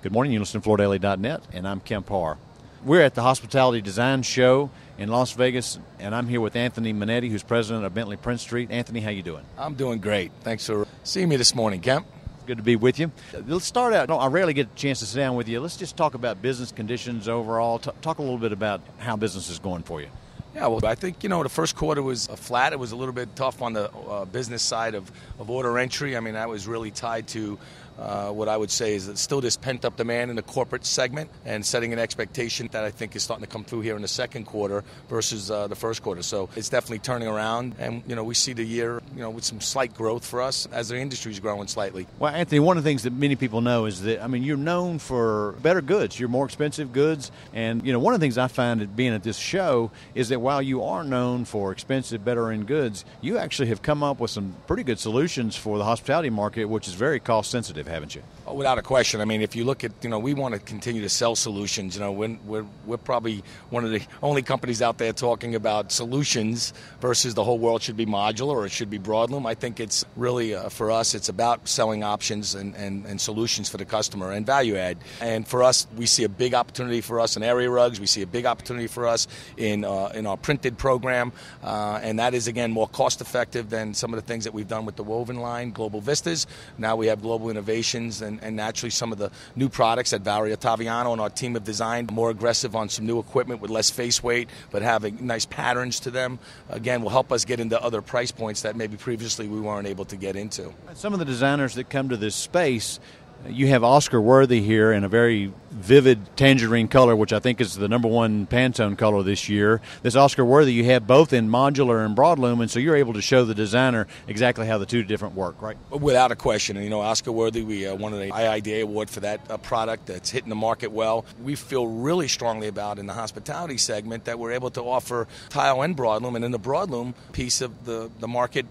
Good morning, you listen to FloorDaily.net, and I'm Kemp Harr. We're at the Hospitality Design Show in Las Vegas, and I'm here with Anthony Minite, who's president of Bentley Prince Street. Anthony, how you doing? I'm doing great. Thanks for seeing me this morning, Kemp. Good to be with you. Let's start out. I rarely get a chance to sit down with you. Let's just talk about business conditions overall. Talk a little bit about how business is going for you. Yeah, well, I think, the first quarter was flat. It was a little bit tough on the business side of order entry. I mean, that was really tied to what I would say is that still this pent-up demand in the corporate segment and setting an expectation that I think is starting to come through here in the second quarter versus the first quarter. So it's definitely turning around, and, we see the year, with some slight growth for us as the industry is growing slightly. Well, Anthony, one of the things that many people know is that, you're known for better goods. You're more expensive goods. And, one of the things I find at being at this show is that while you are known for expensive, better-end goods, you actually have come up with some pretty good solutions for the hospitality market, which is very cost-sensitive, haven't you? Oh, without a question. If you look at, we want to continue to sell solutions. We're probably one of the only companies out there talking about solutions versus the whole world should be modular or it should be broadloom. I think it's really, for us, it's about selling options and solutions for the customer and value add. And for us, we see a big opportunity for us in area rugs. We see a big opportunity for us in our printed program. And that is, again, more cost-effective than some of the things that we've done with the woven line, Global Vistas. Now we have Global Innovations and naturally some of the new products that Valerie Ottaviano and our team have designed, more aggressive on some new equipment with less face weight, but having nice patterns to them, again, will help us get into other price points that maybe previously we weren't able to get into. Some of the designers that come to this space, you have Oscar Worthy here in a very vivid tangerine color, which I think is the number one Pantone color this year. This Oscar Worthy you have both in modular and broadloom, and so you're able to show the designer exactly how the two different work, right? Without a question. And, Oscar Worthy, we won the IIDA award for that product that's hitting the market well. We feel really strongly about in the hospitality segment that we're able to offer tile and broadloom, and in the broadloom piece of the market,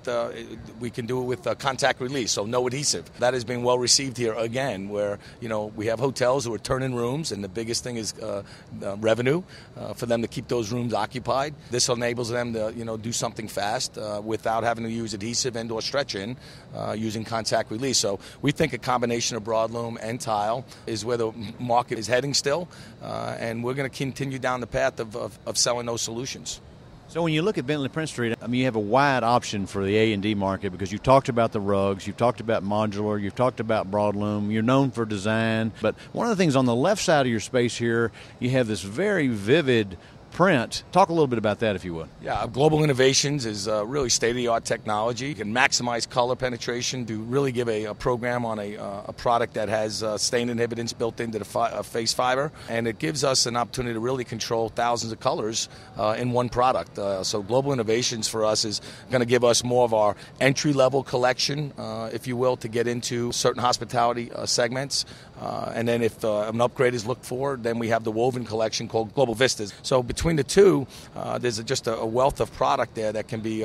we can do it with contact release, so no adhesive. That has been well received here again. Where we have hotels who are turning rooms, and the biggest thing is revenue for them to keep those rooms occupied. This enables them to do something fast without having to use adhesive and/or stretch in using contact release. So we think a combination of broadloom and tile is where the market is heading still, and we're going to continue down the path of selling those solutions. So when you look at Bentley Prince Street, you have a wide option for the A&D market because you've talked about the rugs, you've talked about modular, you've talked about broadloom, you're known for design. But one of the things on the left side of your space here, you have this very vivid print. Talk a little bit about that, if you would. Yeah, Global Innovations is really state-of-the-art technology. You can maximize color penetration to really give a program on a product that has stain inhibitants built into the face fiber, and it gives us an opportunity to really control thousands of colors in one product. So Global Innovations for us is going to give us more of our entry-level collection, if you will, to get into certain hospitality segments. And then if an upgrade is looked for, then we have the woven collection called Global Vistas. So between the two, there's just a wealth of product there that can be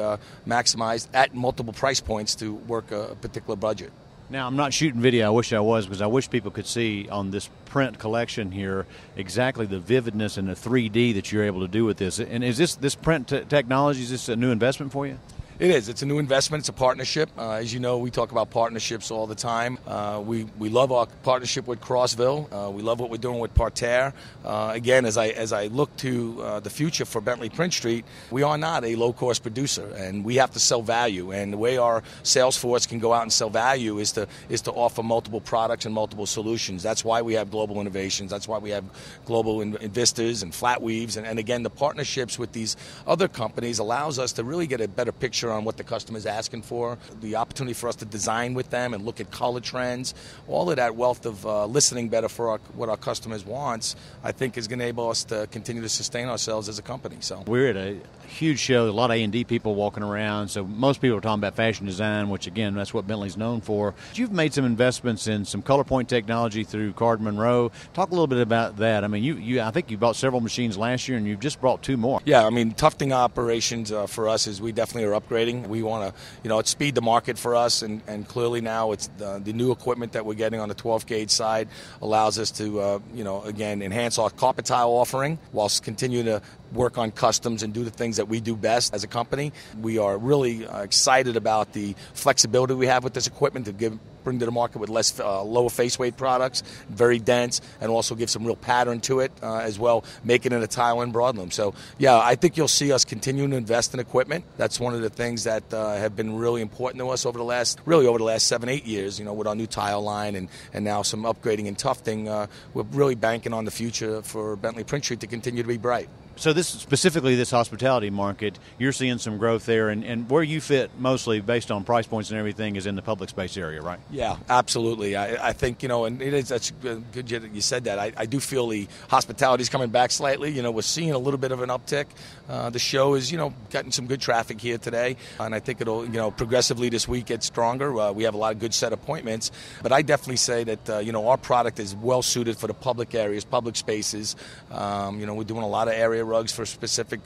maximized at multiple price points to work a particular budget. Now, I'm not shooting video. I wish I was, because I wish people could see on this print collection here exactly the vividness and the 3D that you're able to do with this. And is this print technology, is this a new investment for you? It is. It's a new investment. It's a partnership. As you know, we talk about partnerships all the time. We love our partnership with Crossville. We love what we're doing with Parterre. Again, as I look to the future for Bentley Prince Street, we are not a low-cost producer, and we have to sell value. And the way our sales force can go out and sell value is to offer multiple products and multiple solutions. That's why we have Global Innovations. That's why we have Global Vistas and Flat Weaves. And again, the partnerships with these other companies allows us to really get a better picture on what the customer is asking for, the opportunity for us to design with them and look at color trends. All of that wealth of listening better for what our customers wants, I think, is going to enable us to continue to sustain ourselves as a company. So we're at a huge show, a lot of A&D people walking around, so most people are talking about fashion design, which, again, that's what Bentley's known for. You've made some investments in some color point technology through Card Monroe. Talk a little bit about that. I think you bought several machines last year, and you've just brought two more. Yeah, tufting operations for us is we definitely are upgrading. We want to, speed the market for us, and clearly now it's the new equipment that we're getting on the 12-gauge side allows us to, again, enhance our carpet tile offering whilst continuing to work on customs and do the things that we do best as a company. We are really excited about the flexibility we have with this equipment to bring to the market with less lower face weight products, very dense, and also give some real pattern to it as well, make it in a tile and broadloom. So, yeah, I think you'll see us continuing to invest in equipment. That's one of the things that have been really important to us over the last 7-8 years, with our new tile line and now some upgrading and tufting. We're really banking on the future for Bentley Prince Street to continue to be bright. So this hospitality market, you're seeing some growth there, and where you fit mostly based on price points and everything is in the public space area, right? Yeah, absolutely. I think, and that's good that you said that. I do feel the hospitality is coming back slightly. We're seeing a little bit of an uptick. The show is, getting some good traffic here today, and I think it'll, progressively this week get stronger. We have a lot of good set appointments, but I definitely say that, our product is well suited for the public areas, public spaces. We're doing a lot of area rugs for specific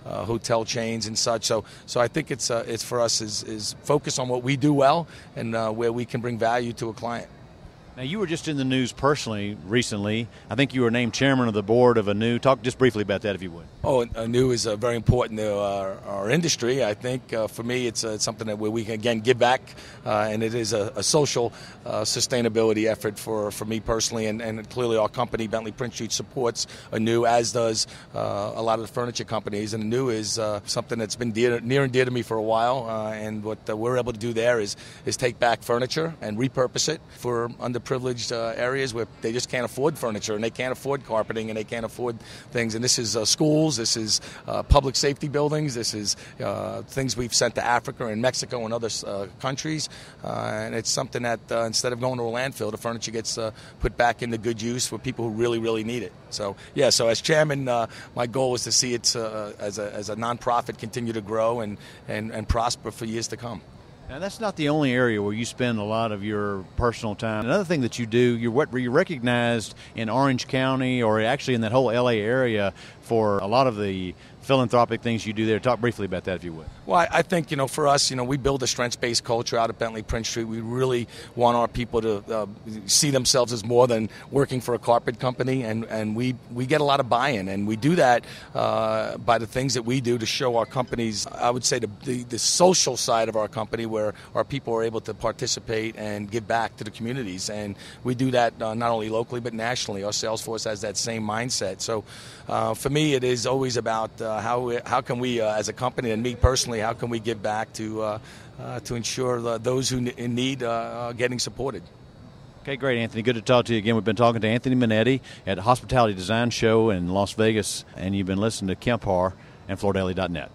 hotel chains and such. So I think it's for us is focus on what we do well and where we can bring value to a client. Now, you were just in the news personally recently. I think you were named chairman of the board of Anu. Talk just briefly about that, if you would. Oh, Anu is very important to our industry. I think for me, it's something that where we can, again, give back, and it is a social sustainability effort for me personally, and clearly our company, Bentley Prince Street, supports Anu, as does a lot of the furniture companies. And Anu is something that's been near and dear to me for a while, and what we're able to do there is take back furniture and repurpose it for underprivileged areas where they just can't afford furniture and they can't afford carpeting and they can't afford things. And this is schools, this is public safety buildings, this is things we've sent to Africa and Mexico and other countries. And it's something that instead of going to a landfill, the furniture gets put back into good use for people who really, really need it. So, yeah, so as chairman, my goal is to see it as a nonprofit continue to grow and prosper for years to come. Now, that's not the only area where you spend a lot of your personal time. Another thing that you do, you're recognized in Orange County or actually in that whole L.A. area for a lot of the philanthropic things you do there. Talk briefly about that, if you would. Well, I think, for us, we build a strengths-based culture out at Bentley Prince Street. We really want our people to see themselves as more than working for a carpet company, and we get a lot of buy-in, and we do that by the things that we do to show our companies, I would say, the social side of our company, where our people are able to participate and give back to the communities, and we do that not only locally but nationally. Our sales force has that same mindset. So for me, it is always about how can we, as a company, and me personally, how can we give back to ensure those who in need are getting supported. Okay, great, Anthony. Good to talk to you again. We've been talking to Anthony Minetti at the Hospitality Design Show in Las Vegas, and you've been listening to Kemp Harr and FloorDaily.net.